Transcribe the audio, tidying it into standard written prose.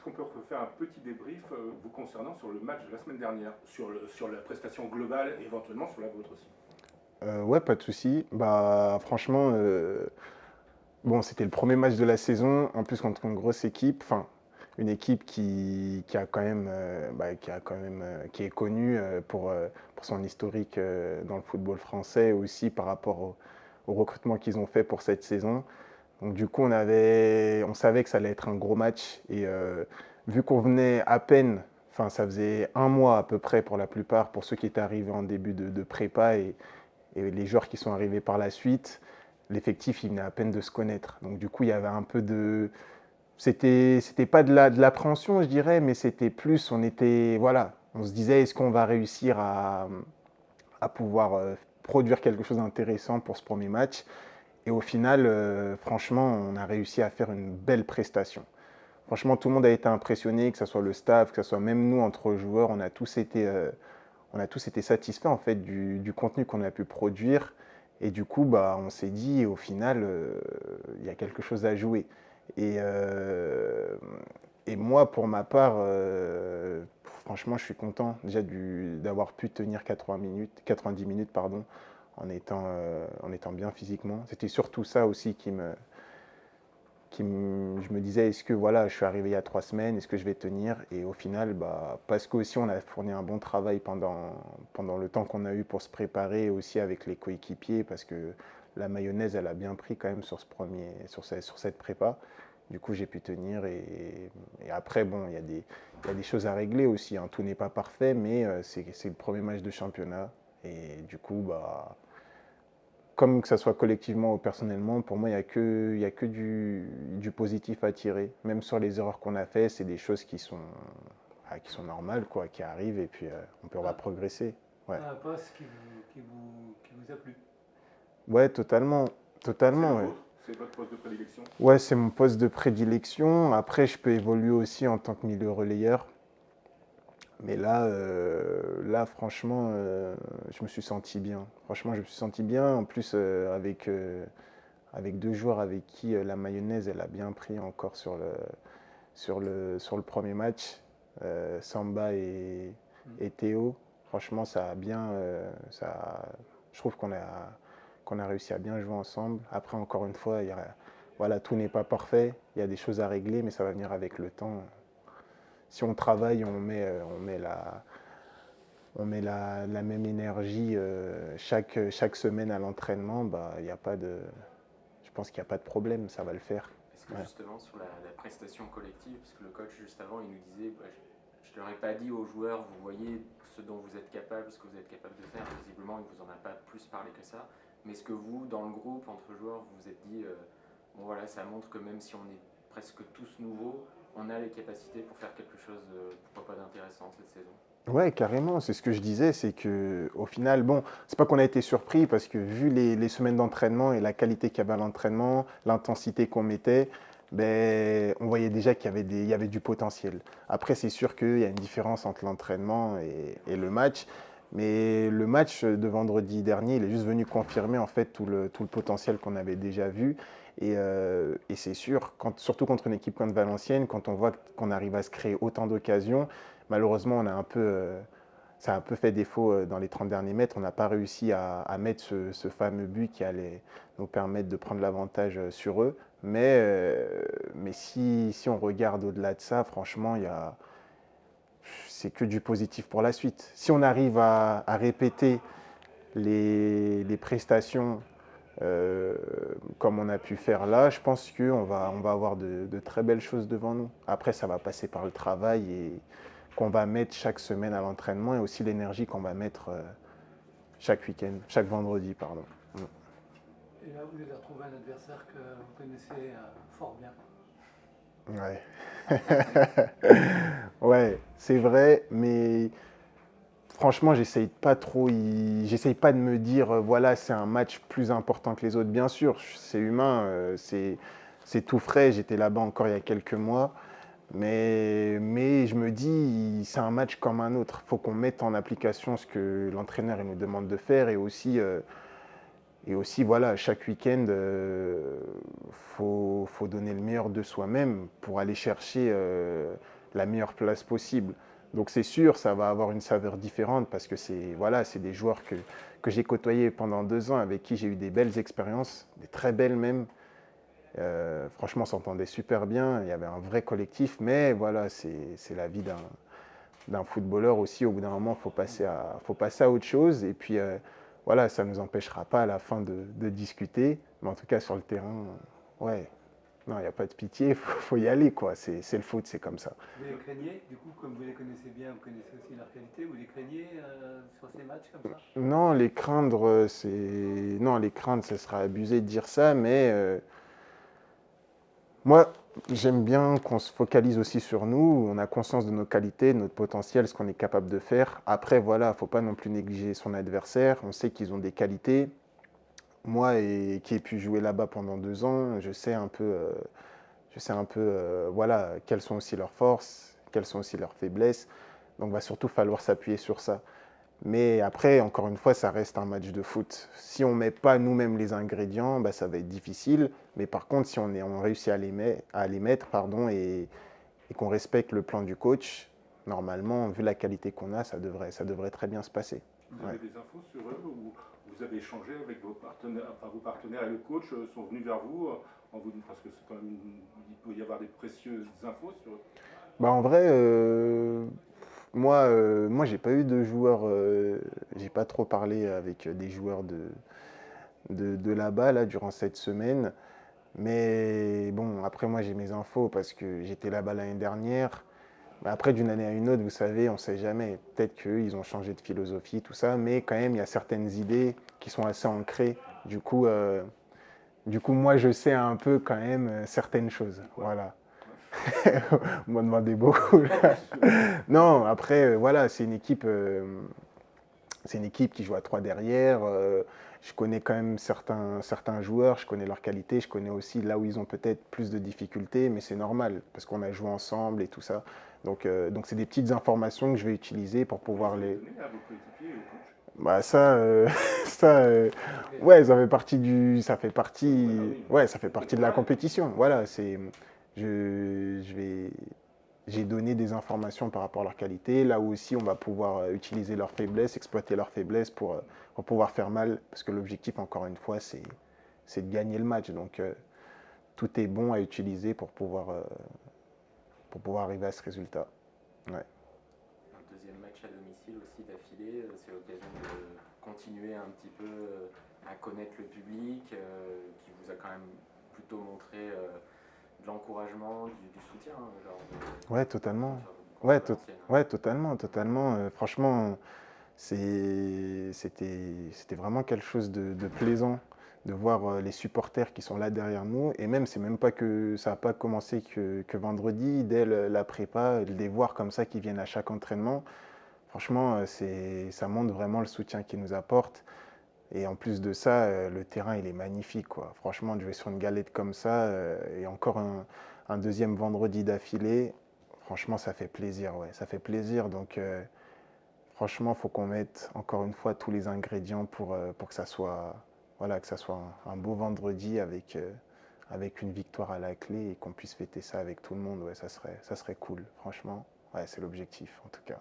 est-ce qu'on peut refaire un petit débrief vous concernant sur le match de la semaine dernière, sur la prestation globale et éventuellement sur la vôtre aussi? Ouais, pas de souci. Bah, franchement, bon, c'était le premier match de la saison, en plus contre une grosse équipe, enfin, une équipe qui a quand même, qui est connue pour son historique dans le football français, aussi par rapport au recrutement qu'ils ont fait pour cette saison. Donc du coup, on savait que ça allait être un gros match et vu qu'on venait à peine, enfin, ça faisait un mois à peu près pour la plupart, pour ceux qui étaient arrivés en début de prépa et les joueurs qui sont arrivés par la suite, l'effectif, il venait à peine de se connaître. Donc du coup, il y avait un peu de... C'était pas de l'appréhension, je dirais, mais c'était plus, on était... Voilà, on se disait, est-ce qu'on va réussir à pouvoir produire quelque chose d'intéressant pour ce premier match? Et au final, franchement, on a réussi à faire une belle prestation. Franchement, tout le monde a été impressionné, que ce soit le staff, que ce soit même nous, entre joueurs, on a tous été satisfaits en fait du contenu qu'on a pu produire. Et du coup, bah, on s'est dit, au final, il y a quelque chose à jouer. Et, euh, et moi, pour ma part, franchement, je suis content déjà d'avoir pu tenir 80 minutes, 90 minutes pardon, en étant bien physiquement. C'était surtout ça aussi je me disais, est-ce que voilà, je suis arrivé il y a 3 semaines, est-ce que je vais tenir? Et au final, bah, parce qu'aussi on a fourni un bon travail pendant le temps qu'on a eu pour se préparer, aussi avec les coéquipiers, parce que la mayonnaise, elle a bien pris quand même sur cette prépa. Du coup, j'ai pu tenir et après, bon, il y a des choses à régler aussi, hein. Tout n'est pas parfait, mais c'est le premier match de championnat. Et du coup, bah, comme que ça soit collectivement ou personnellement, pour moi, il y a que du positif à tirer. Même sur les erreurs qu'on a fait, c'est des choses qui sont normales, quoi, qui arrivent, et puis on va Un, progresser. Ouais, un poste qui vous a plu. ouais, totalement. C'est le Totalement, ouais. vôtre? C'est votre poste de prédilection? Ouais, c'est mon poste de prédilection. Après, je peux évoluer aussi en tant que milieu relayeur. Mais là, franchement, je me suis senti bien. Franchement, je me suis senti bien. En plus, avec deux joueurs avec qui la mayonnaise, elle a bien pris encore sur le premier match, Samba et Théo. Franchement, ça a bien, je trouve qu'on a réussi à bien jouer ensemble. Après, encore une fois, voilà, tout n'est pas parfait. Il y a des choses à régler, mais ça va venir avec le temps. Si on travaille, la même énergie chaque semaine à l'entraînement, bah, il y a pas de, je pense qu'il n'y a pas de problème, ça va le faire. Est-ce que Ouais. justement sur la prestation collective, parce que le coach juste avant il nous disait bah, je ne leur ai pas dit aux joueurs vous voyez ce dont vous êtes capable, ce que vous êtes capable de faire, visiblement il ne vous en a pas plus parlé que ça, mais est-ce que vous dans le groupe entre joueurs vous vous êtes dit bon voilà ça montre que même si on est presque tous nouveaux, on a les capacités pour faire quelque chose pourquoi pas d'intéressant cette saison? Ouais, carrément, c'est ce que je disais, c'est que au final, bon, c'est pas qu'on a été surpris parce que vu les semaines d'entraînement et la qualité qu'il y avait à l'entraînement, l'intensité qu'on mettait, ben, on voyait déjà il y avait du potentiel. Après, c'est sûr qu'il y a une différence entre l'entraînement et le match, mais le match de vendredi dernier, il est juste venu confirmer en fait tout le potentiel qu'on avait déjà vu. Et c'est sûr, surtout contre une équipe comme Valenciennes, quand on voit qu'on arrive à se créer autant d'occasions, malheureusement, ça a un peu fait défaut dans les 30 derniers mètres. On n'a pas réussi à mettre ce fameux but qui allait nous permettre de prendre l'avantage sur eux. Mais si on regarde au-delà de ça, franchement, c'est que du positif pour la suite. Si on arrive à répéter les prestations euh, comme on a pu faire là, je pense on va avoir de très belles choses devant nous. Après, ça va passer par le travail et qu'on va mettre chaque semaine à l'entraînement et aussi l'énergie qu'on va mettre chaque week-end, chaque vendredi, pardon. Et là, vous avez retrouvé un adversaire que vous connaissez fort bien. Ouais. Ouais, c'est vrai, mais franchement, j'essaye pas de me dire, voilà, c'est un match plus important que les autres. Bien sûr, c'est humain, c'est tout frais. J'étais là-bas encore il y a quelques mois. Mais je me dis, c'est un match comme un autre. Il faut qu'on mette en application ce que l'entraîneur il nous demande de faire et aussi Et aussi, voilà, chaque week-end, faut donner le meilleur de soi-même pour aller chercher la meilleure place possible. Donc c'est sûr, ça va avoir une saveur différente parce que c'est voilà, c'est des joueurs que j'ai côtoyés pendant 2 ans, avec qui j'ai eu des belles expériences, des très belles même. Franchement, on s'entendait super bien, il y avait un vrai collectif, mais voilà, c'est la vie d'un footballeur aussi. Au bout d'un moment, faut passer à autre chose. Et puis, voilà, ça ne nous empêchera pas à la fin de discuter. Mais en tout cas, sur le terrain, ouais, non, il n'y a pas de pitié, faut y aller, quoi. C'est le foot, c'est comme ça. Vous les craignez, du coup, comme vous les connaissez bien, vous connaissez aussi leur qualité, vous les craignez sur ces matchs comme ça? Non, les craindre, Non, les craindre, ce serait abusé de dire ça, mais moi, j'aime bien qu'on se focalise aussi sur nous. On a conscience de nos qualités, de notre potentiel, ce qu'on est capable de faire. Après, voilà, il ne faut pas non plus négliger son adversaire. On sait qu'ils ont des qualités. Moi, qui ai pu jouer là-bas pendant 2 ans, voilà, quelles sont aussi leurs forces, quelles sont aussi leurs faiblesses. Donc, il va surtout falloir s'appuyer sur ça. Mais après, encore une fois, ça reste un match de foot. Si on ne met pas nous-mêmes les ingrédients, bah, ça va être difficile. Mais par contre, si on réussit à les mettre pardon, et qu'on respecte le plan du coach, normalement, vu la qualité qu'on a, ça devrait très bien se passer. Vous avez des infos sur eux ou vous avez échangé avec vos partenaires et le coach sont venus vers vous parce que c'est quand même, il peut y avoir des précieuses infos sur eux. Bah, en vrai, moi j'ai pas eu de joueurs, j'ai pas trop parlé avec des joueurs de là-bas là, durant cette semaine. Mais bon, après moi j'ai mes infos parce que j'étais là-bas l'année dernière. Mais après, d'une année à une autre, vous savez, on ne sait jamais. Peut-être qu'eux, ils ont changé de philosophie, tout ça, mais quand même, il y a certaines idées qui sont assez ancrées. Du coup, moi, je sais un peu quand même certaines choses. Voilà. Vous m'en demandez beaucoup, là. Non, après, voilà, c'est une équipe qui joue à 3 derrière. Je connais quand même certains joueurs, je connais leurs qualités, je connais aussi là où ils ont peut-être plus de difficultés, mais c'est normal parce qu'on a joué ensemble et tout ça. Donc c'est des petites informations que je vais utiliser pour pouvoir Vous les. avez donné à vos coéquipiers et au coach. Bah ça, ça, ouais, ça fait partie ouais, ça fait partie de la compétition. Voilà, je vais, j'ai donné des informations par rapport à leur qualité. Là où aussi, on va pouvoir utiliser leurs faiblesses, exploiter leurs faiblesses pour pouvoir faire mal. Parce que l'objectif, encore une fois, c'est de gagner le match. Donc, tout est bon à utiliser pour pouvoir arriver à ce résultat. Ouais. Un deuxième match à domicile aussi d'affilée, c'est l'occasion de continuer un petit peu à connaître le public qui vous a quand même plutôt montré de l'encouragement, du soutien. Ouais, totalement. contre Ouais, Valenciennes. ouais, totalement, totalement. Franchement, c'était vraiment quelque chose de plaisant de voir les supporters qui sont là derrière nous. Et même, c'est même pas que ça n'a pas commencé que vendredi, dès la prépa, de les voir comme ça qui viennent à chaque entraînement. Franchement, ça montre vraiment le soutien qu'ils nous apportent. Et en plus de ça, le terrain, il est magnifique, quoi. Franchement, de jouer sur une galette comme ça, et encore un deuxième vendredi d'affilée, franchement, ça fait plaisir, ouais. Ça fait plaisir. Donc, franchement, il faut qu'on mette encore une fois tous les ingrédients pour que ça soit, voilà, que ça soit un beau vendredi avec une victoire à la clé et qu'on puisse fêter ça avec tout le monde. Ouais, ça serait cool, franchement. Ouais, c'est l'objectif, en tout cas.